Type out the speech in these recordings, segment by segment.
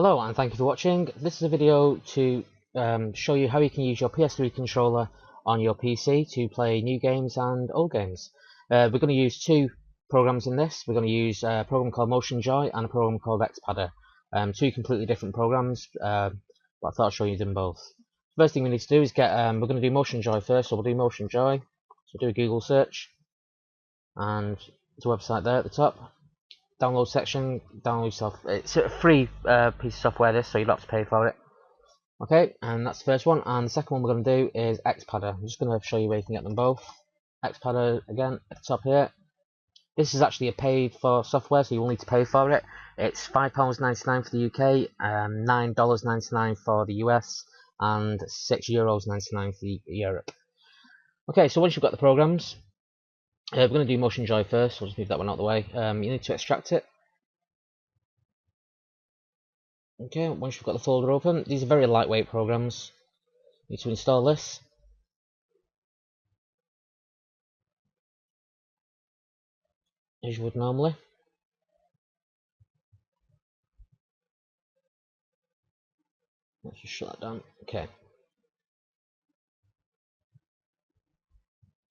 Hello and thank you for watching. This is a video to show you how you can use your PS3 controller on your PC to play new games and old games. We're going to use two programs in this. We're going to use a program called MotionJoy and a program called Xpadder. Two completely different programs, but I thought I'd show you them both. First thing we need to do is we're going to do MotionJoy first, so we'll do MotionJoy. So do a Google search, and there's a website there at the top. Download section, download stuff. It's a free piece of software this, so you don't have to pay for it. Okay, and that's the first one. And the second one we're going to do is Xpadder. I'm just going to show you where you can get them both. Xpadder, again, at the top here. This is actually a paid for software, so you will need to pay for it. It's £5.99 for the UK, $9.99 for the US, and €6.99 for Europe. Okay, so once you've got the programs, we're going to do MotionJoy first, so I'll just move that one out of the way. You need to extract it. Okay, once you've got the folder open, these are very lightweight programs. You need to install this. As you would normally. Let's just shut that down. Okay.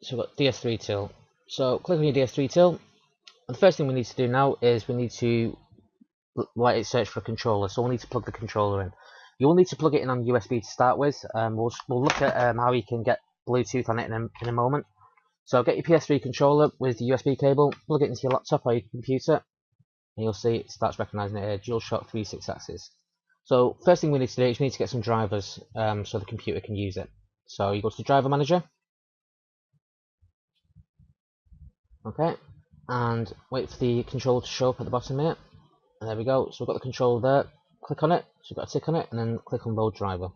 So we've got DS3 till. So click on your DS3 till. And the first thing we need to do now is we need to let it search for a controller. So we'll need to plug the controller in. You will need to plug it in on USB to start with. We'll look at how you can get Bluetooth on it in a moment. So get your PS3 controller with the USB cable, plug it into your laptop or your computer, and you'll see it starts recognising it here, DualShock 3 6-axis. So first thing we need to do is we need to get some drivers so the computer can use it. So you go to the driver manager. Okay, and wait for the controller to show up at the bottom here. And there we go. So we've got the controller there. Click on it. So we've got a tick on it, and then click on load driver.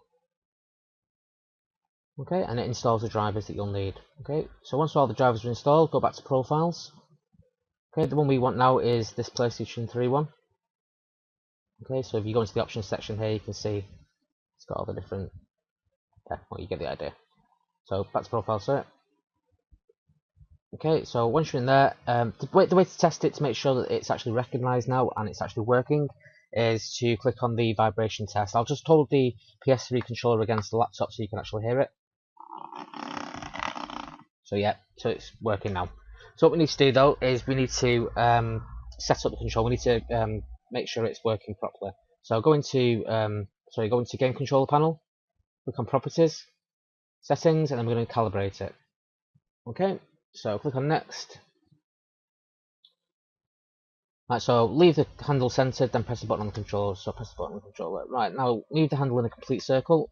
Okay, and it installs the drivers that you'll need. Okay, so once all the drivers are installed, go back to profiles. Okay, the one we want now is this PlayStation 3 one. Okay, so if you go into the options section here, you can see it's got all the different. Yeah, well, you get the idea. So back to profile, sir. Okay, so once you're in there, the way to test it to make sure that it's actually recognised now and it's actually working is to click on the vibration test. I'll just hold the PS3 controller against the laptop so you can actually hear it. So yeah, so it's working now. So what we need to do though is we need to set up the control. We need to make sure it's working properly. So go into game controller panel, click on properties, settings, and then we're going to calibrate it. Okay, so click on next. Right, so leave the handle centered, then press the button on the controller. So press the button on the controller. Right, now leave the handle in a complete circle.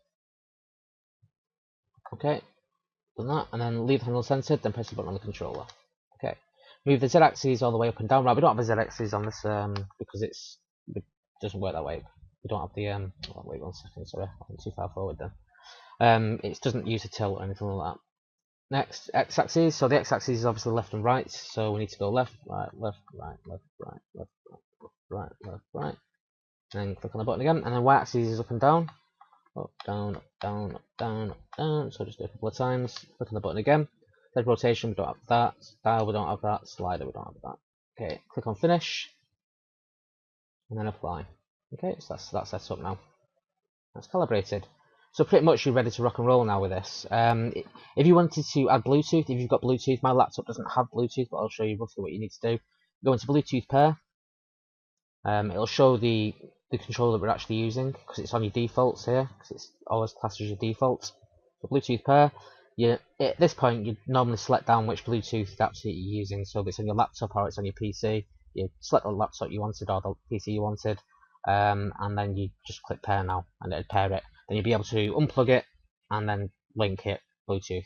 Okay, done that, and then leave the handle centered, then press the button on the controller. Okay, move the Z-axis all the way up and down. Right, we don't have a Z-axis on this because it doesn't work that way. We don't have the oh, wait 1 second, sorry, I went too far forward then. It doesn't use a tilt or anything like that. Next, X-axis. So the X-axis is obviously left and right. So we need to go left, right, left, right, left, right, left, right, left, right. And then click on the button again. And then Y-axis is up and down. Up, down, up, down, up, down, up, down. So just do it a couple of times. Click on the button again. Then rotation, we don't have that. Dial, we don't have that. Slider, we don't have that. Okay, click on finish. And then apply. Okay, so that's set up now. That's calibrated. So pretty much you're ready to rock and roll now with this. If you wanted to add Bluetooth, if you've got Bluetooth, my laptop doesn't have Bluetooth, but I'll show you roughly what you need to do. Go into Bluetooth pair. It'll show the controller that we're actually using because it's on your defaults here, because it's always classed as your default. So Bluetooth pair. At this point, you normally select down which Bluetooth adapter you're using. So if it's on your laptop or it's on your PC, you select the laptop you wanted or the PC you wanted, and then you just click pair now, and it'll pair it. Then you'll be able to unplug it and then link it Bluetooth.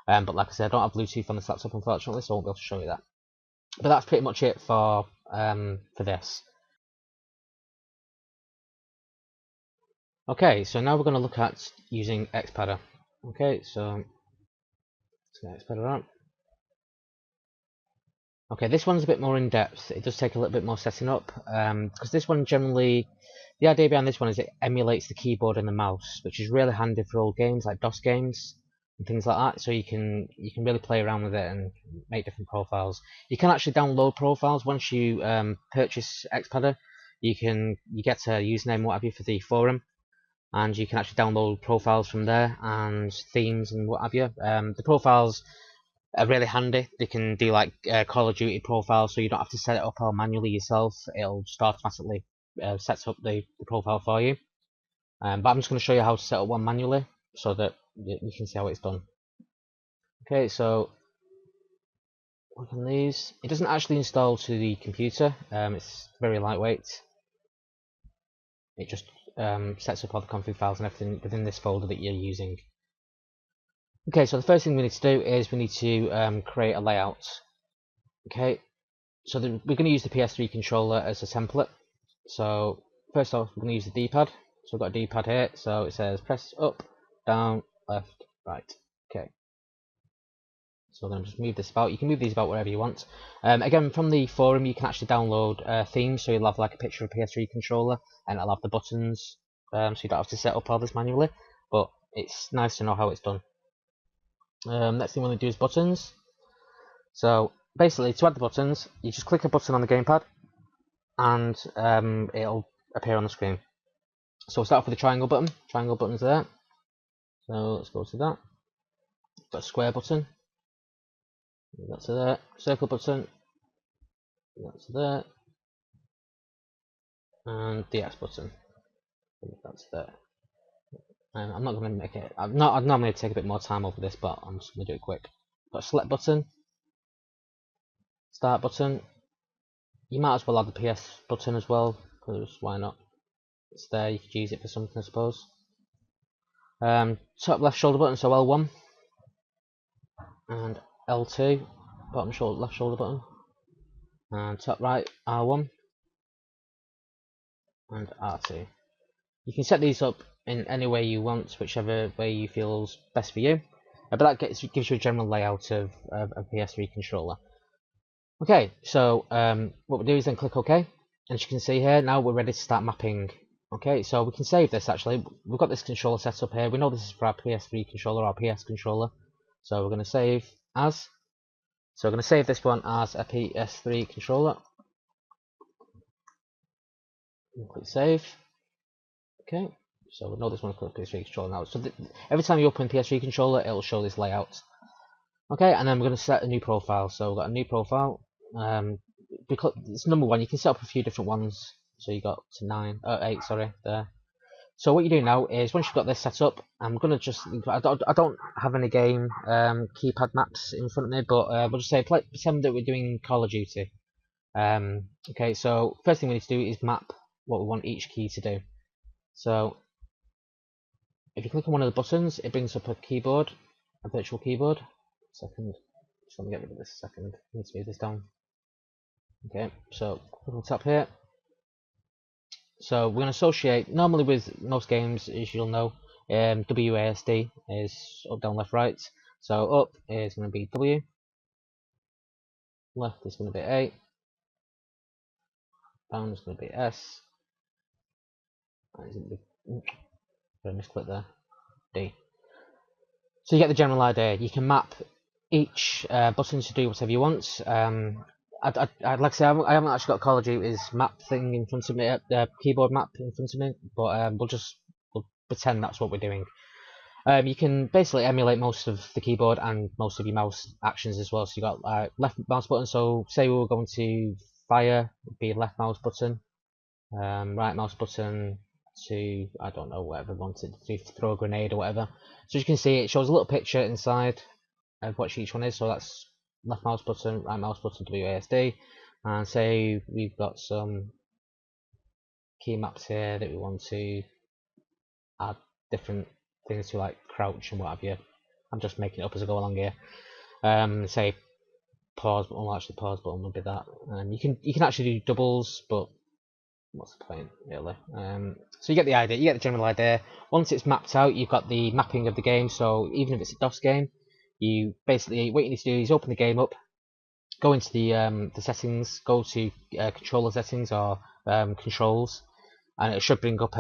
But like I said, I don't have Bluetooth on this laptop unfortunately, so I won't be able to show you that. But that's pretty much it for this. Okay, so now we're going to look at using Xpadder. Okay, so let's get Xpadder out. Okay, this one's a bit more in depth. It does take a little bit more setting up because this one generally, the idea behind this one is it emulates the keyboard and the mouse, which is really handy for old games like DOS games and things like that. So you can really play around with it and make different profiles. You can actually download profiles once you purchase Xpadder. you get a username, what have you, for the forum, and you can actually download profiles from there and themes and what have you. The profiles are really handy. They can do like Call of Duty profiles, so you don't have to set it up all manually yourself. It'll just automatically set up the profile for you. But I'm just going to show you how to set up one manually so that you can see how it's done. Okay, so click on these. It doesn't actually install to the computer. It's very lightweight. It just sets up all the config files and everything within this folder that you're using. Okay, so the first thing we need to do is we need to create a layout. Okay, so we're going to use the PS3 controller as a template. So first off, we're going to use the D-pad. So we've got a D-pad here. So it says press up, down, left, right. Okay. So then just move this about. You can move these about wherever you want. Again, from the forum, you can actually download themes. So you'll have like a picture of a PS3 controller, and it'll have the buttons. So you don't have to set up all this manually. But it's nice to know how it's done. Next thing we want to do is buttons. So basically, to add the buttons, you just click a button on the gamepad, and it'll appear on the screen. So we'll start off with the triangle button. Triangle button's there. So let's go to that. Got a square button. That's there. Circle button. That's there. And the X button. That's there. I'm not going to make it. I'd normally take a bit more time over this, but I'm just going to do it quick. Got a select button. Start button. You might as well add the PS button as well, because why not? It's there. You could use it for something, I suppose. Top left shoulder button, so L1. And L2, bottom shoulder, left shoulder button, and top right R1 and R2. You can set these up in any way you want, whichever way you feels best for you. But that gives you a general layout of a PS3 controller. Okay, so what we'll do is then click OK, and as you can see here, now we're ready to start mapping. Okay, so we can save this actually. We've got this controller set up here. We know this is for our PS3 controller, our PS controller. So we're going to save as. So we're going to save this one as a PS3 controller. Click save. Okay, so we know this one's called PS3 controller now. So every time you open PS3 controller, it'll show this layout. Okay, and then we're going to set a new profile. So we've got a new profile. Because it's number 1, you can set up a few different ones. So you got to 8, sorry, there. So what you do now is once you've got this set up, I'm gonna just I don't have any game keypad maps in front of me, but we'll just say pretend that we're doing Call of Duty. Okay, so first thing we need to do is map what we want each key to do. So if you click on one of the buttons, it brings up a keyboard, a virtual keyboard. Second, just let me get rid of this a second. I need to move this down. Okay, so click on the top here. So we're going to associate, normally with most games, as you'll know, WASD is up, down, left, right. So up is going to be W, left is going to be A, down is going to be S, I misclicked there, D. So you get the general idea. You can map each button to do whatever you want. I'd like to say I haven't actually got Call of Duty's map thing in front of me, keyboard map in front of me, but we'll pretend that's what we're doing. You can basically emulate most of the keyboard and most of your mouse actions as well. So you got left mouse button. So say we were going to fire, would be left mouse button, right mouse button to, I don't know, whatever we wanted to throw a grenade or whatever. So as you can see, it shows a little picture inside of what each one is. So that's left mouse button, right mouse button, WASD, and say we've got some key maps here that we want to add different things to, like crouch and what have you. I'm just making it up as I go along here. Say pause button, well, actually pause button would be that. You can actually do doubles, but what's the point really? So you get the idea, you get the general idea. Once it's mapped out, you've got the mapping of the game. So even if it's a DOS game, you basically, what you need to do is open the game up, go into the settings, go to controller settings or controls, and it should bring up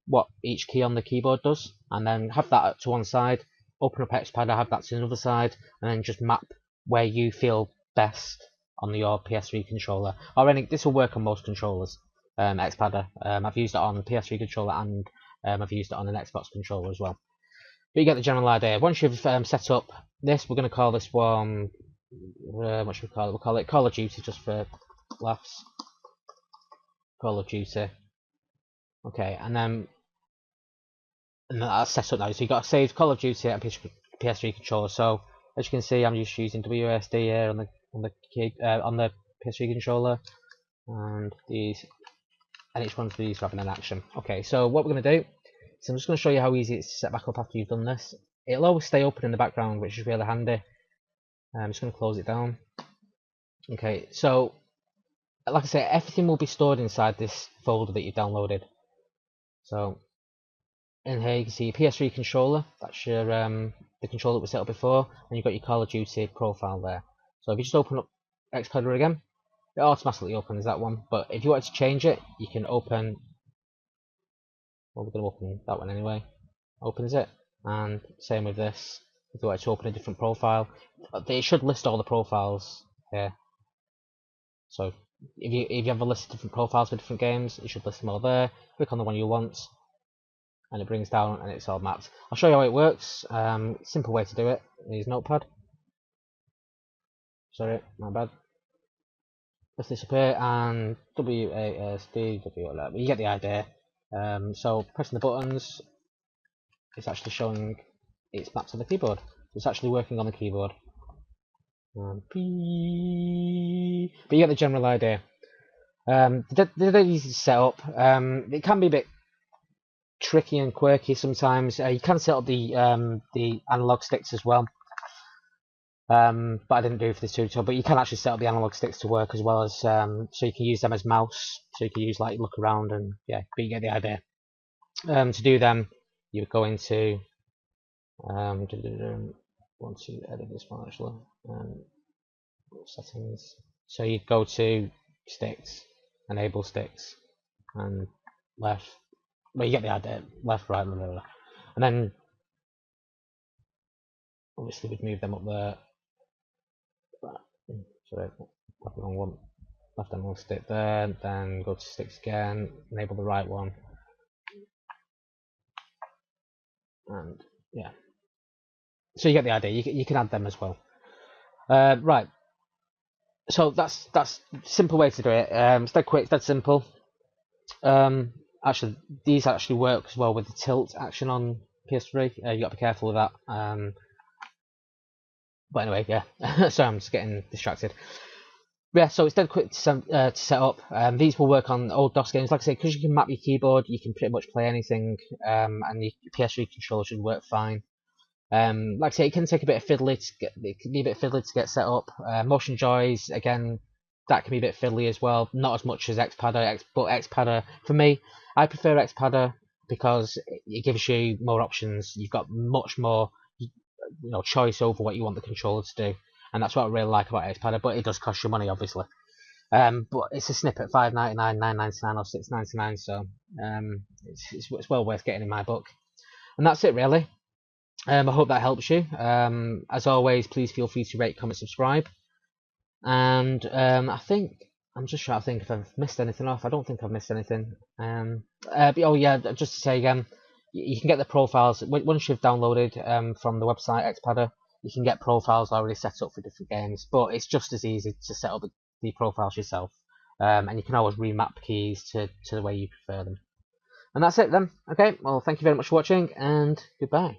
what each key on the keyboard does, and then have that to one side, open up XPad, have that to another side, and then just map where you feel best on your PS3 controller. Or this will work on most controllers. Xpadder. I've used it on the PS3 controller and I've used it on an Xbox controller as well. But you get the general idea. Once you've set up this, we're going to call this one, what should we call it? We'll call it Call of Duty just for laughs. Call of Duty. Okay, and that's set up now. So you've got to save Call of Duty at a PS3 controller. So as you can see, I'm just using WSD here on the PS3 controller, and each one of these having an action. Okay, so what we're going to do is I'm just going to show you how easy it is to set back up after you've done this. It'll always stay open in the background, which is really handy. I'm just going to close it down. Okay, so like I said, everything will be stored inside this folder that you've downloaded. So in here you can see your PS3 controller. That's your the controller that was set up before, and you've got your Call of Duty profile there. So if you just open up Xpadder again, it automatically opens that one. But if you wanted to change it, you can open. Well, we're going to open that one anyway. Opens it, and same with this. If you wanted to open a different profile, it should list all the profiles here. So if you have a list of different profiles for different games, it should list them all there. Click on the one you want, and it brings down, and it's all mapped. I'll show you how it works. Simple way to do it is Notepad. Sorry, my bad. Lift this up here and WASD, whatever. You get the idea. So pressing the buttons, it's actually showing it's mapped to the keyboard. It's actually working on the keyboard. But you get the general idea. They're easy to set up. It can be a bit tricky and quirky sometimes. You can set up the analog sticks as well. But I didn't do it for this tutorial. But you can actually set up the analog sticks to work as well as so you can use them as mouse. So you can use like look around and yeah. But you get the idea. To do them, you go into want to edit this one actually. Settings. So you go to sticks, enable sticks, and left. Well, you get the idea. Left, right, blah, blah, blah. And then obviously we'd move them up there. Sorry, left wrong one. Left analog stick there. Then go to sticks again. Enable the right one. And yeah. So you get the idea. You can add them as well. Right. So that's simple way to do it. It's dead quick, it's dead simple. Actually, these actually work as well with the tilt action on PS3. You got to be careful with that. But anyway, yeah. Sorry, I'm just getting distracted. Yeah, so it's dead quick to set up. These will work on old DOS games. Like I say, because you can map your keyboard, you can pretty much play anything, and your PS3 controller should work fine. Like I say, it can take a bit of fiddly to get set up. Motion joys, again, that can be a bit fiddly as well. Not as much as Xpadder, but Xpadder, for me, I prefer Xpadder because it gives you more options. You've got much more, choice over what you want the controller to do, and that's what I really like about Xpadder. But it does cost you money, obviously. But it's a snippet, $5.99, $9.99, or $6.99, so it's well worth getting in my book. And that's it, really. I hope that helps you. As always, please feel free to rate, comment, subscribe. And I think I'm just trying to think if I've missed anything off. I don't think I've missed anything. Oh yeah, just to say again, you can get the profiles once you've downloaded from the website Xpadder. You can get profiles already set up for different games, but it's just as easy to set up the profiles yourself. And you can always remap keys to the way you prefer them. And that's it then. Okay, well, thank you very much for watching, and goodbye.